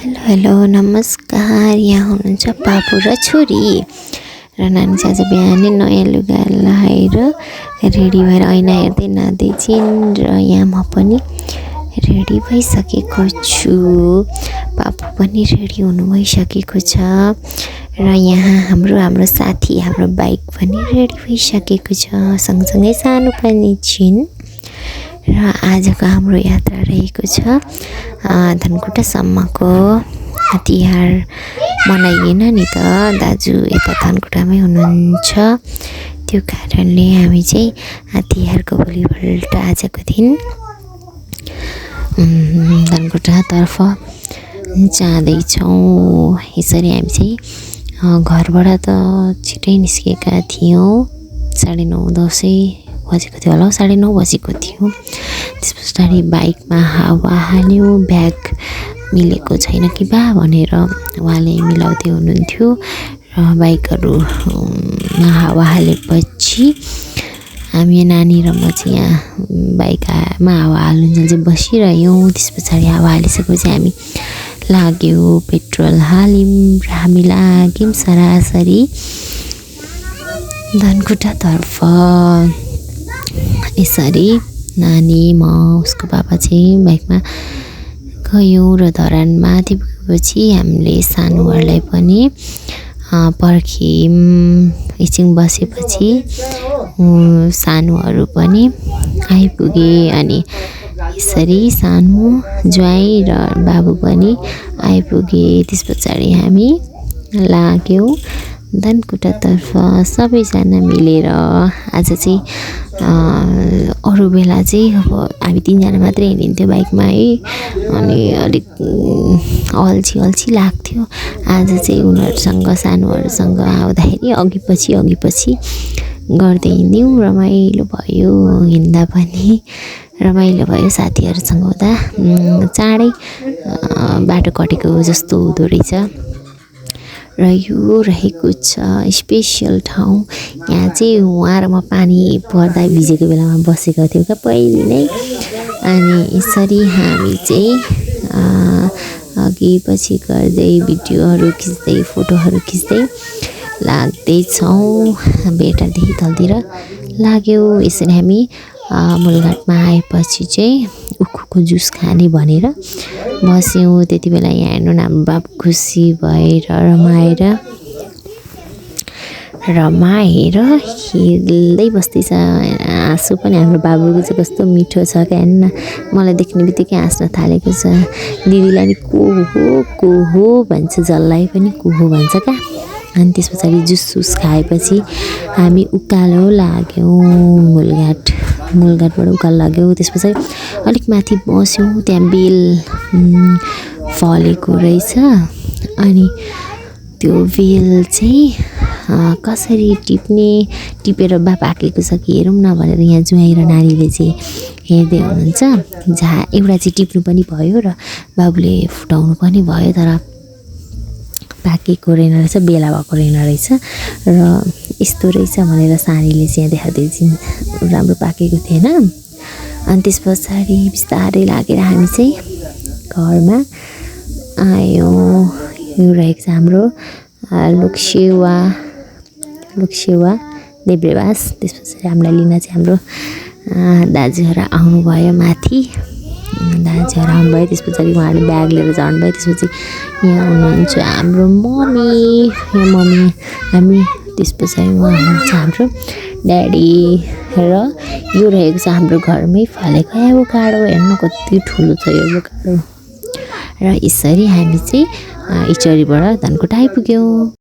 Hello नमस्कार। यहाँ हुनुहुन्छ बाबु र छोरी र नानी चाहिँ आज बिहानै नयाँ लुगा लगाएर रेडी भएर ऐना हेर्दै नाच्दै छिन् र यहाँ म पनि रेडी भइसकेको छु। बाबु पनि रेडी हुनु भइसकेको छ र यहाँ हाम्रो साथी हाम्रो बाइक पनि रेडी भइसकेको छ। सँगसँगै सानो पनि छिन् र आजको हाम्रो यात्रा रहेको छ धनकुटासम्मको। तिहार मनाइएन नि त, दाजु यता धनकुटामै हुनुहुन्छ। त्यो कारणले हामी चाहिँ तिहारको भोलिपल्ट आजको दिन धनकुटातर्फ जाँदैछौँ। यसरी हामी चाहिँ घरबाट त छिटै निस्केका थियौँ। 9:30 10 बजेको थियो होला, 9:30 बजेको थियो। त्यस पछाडि बाइकमा हावा हाल्यो, ब्याग मिलेको छैन कि बा भनेर उहाँले मिलाउँदै हुनुहुन्थ्यो र बाइकहरूमा हावा हालेपछि हामी नानी र म चाहिँ यहाँ बाइकमा हावा हाल्नु चाहिँ बसिरह्यौँ। त्यस पछाडि हावा हालिसकेपछि हामी लाग्यौँ, पेट्रोल हाल्यौँ र हामी लाग्यौँ सरासरी धनकुटातर्फ। यसरी नानी म उसको बाबा चाहिँ बाइकमा गयौँ र धरानमा पुगेपछि हामीले सानोहरूलाई पनि पर्ख्यौँ। एकछिन बसेपछि सानोहरू पनि आइपुगे अनि यसरी सानो ज्वाइँ र बाबु पनि आइपुगे। त्यस पछाडि हामी लाग्यौँ धनकुटातर्फ सबैजना मिलेर। आज चाहिँ अरू बेला चाहिँ अब हामी 3जना मात्रै हिँडिन्थ्यो बाइकमा है, अनि अलिक अल्छी लाग्थ्यो। आज चाहिँ उनीहरूसँग सानोहरूसँग आउँदाखेरि अघि पछि गर्दै हिँड्यौँ। रमाइलो भयो, हिँड्दा पनि रमाइलो भयो। साथीहरूसँग हुँदा चाँडै बाटो कटेको जस्तो हुँदो रहेछ। र यो रहेको छ स्पेसल ठाउँ। यहाँ चाहिँ उहाँ र म पानी पर्दा भिजेको बेलामा बसेको थियौँ क्या पहिले नै। अनि यसरी हामी चाहिँ अघि पछि गर्दै भिडियोहरू खिच्दै फोटोहरू खिच्दै लाग्दैछौँ। बेटारदेखि तलतिर लाग्यौँ। यसरी हामी मूलघाटमा आएपछि चाहिँ उखुको जुस खाने भनेर बस्यौँ। त्यति बेला यहाँ हेर्नु न हाम्रो बाबु खुसी भएर रमाएर खेल्दै बस्दैछ। आँसु पनि हाम्रो बाबुको चाहिँ कस्तो मिठो छ क्या, हेर्नु न। मलाई देख्ने बित्तिकै हाँस्न थालेको छ। दिदीलाई नि को हो भन्छ, जसलाई पनि को हो भन्छ क्या। अनि त्यस पछाडि जुस खाएपछि हामी उकालो लाग्यौँ मूलघाटबाट उकालो लाग्यौँ। त्यस पछाडि अलिक माथि बस्यौँ, त्यहाँ बेल फलेको रहेछ। अनि त्यो बेल चाहिँ कसरी टिपेर बा पाकेको छ कि हेरौँ न भनेर यहाँ ज्वाइँ र नानीले चाहिँ हेर्दै हुनुहुन्छ। जहाँ एउटा चाहिँ टिप्नु पनि भयो र बाबुले फुटाउनु पनि भयो, तर पाकेको रहेन रहेछ, बेला भएको रहेन रहेछ। र यस्तो रहेछ भनेर सानीले चाहिँ यहाँ देखाउँदै छिन्, राम्रो पाकेको थिएन। अनि त्यस पछाडि बिस्तारै लागेर हामी चाहिँ घरमा आयौँ। यो रहेको छ हाम्रो लोकसेवा देब्रेवास। त्यस पछाडि हामीलाई लिन चाहिँ हाम्रो दाजुहरू आउनुभयो माथि। त्यस पछाडि उहाँहरूले ब्याग लिएर झर्नुभयो। त्यसपछि यहाँ हुनुहुन्छ हाम्रो मम्मी हामी। त्यस पछाडि उहाँ हुनुहुन्छ हाम्रो ड्याडी। र यो रहेको छ हाम्रो घरमै फलेको एभोकाडो। हेर्नु कति ठुलो छ यो एभोकाडो। र यसरी हामी चाहिँ इचरीबाट धनकुटा आइपुग्यौँ।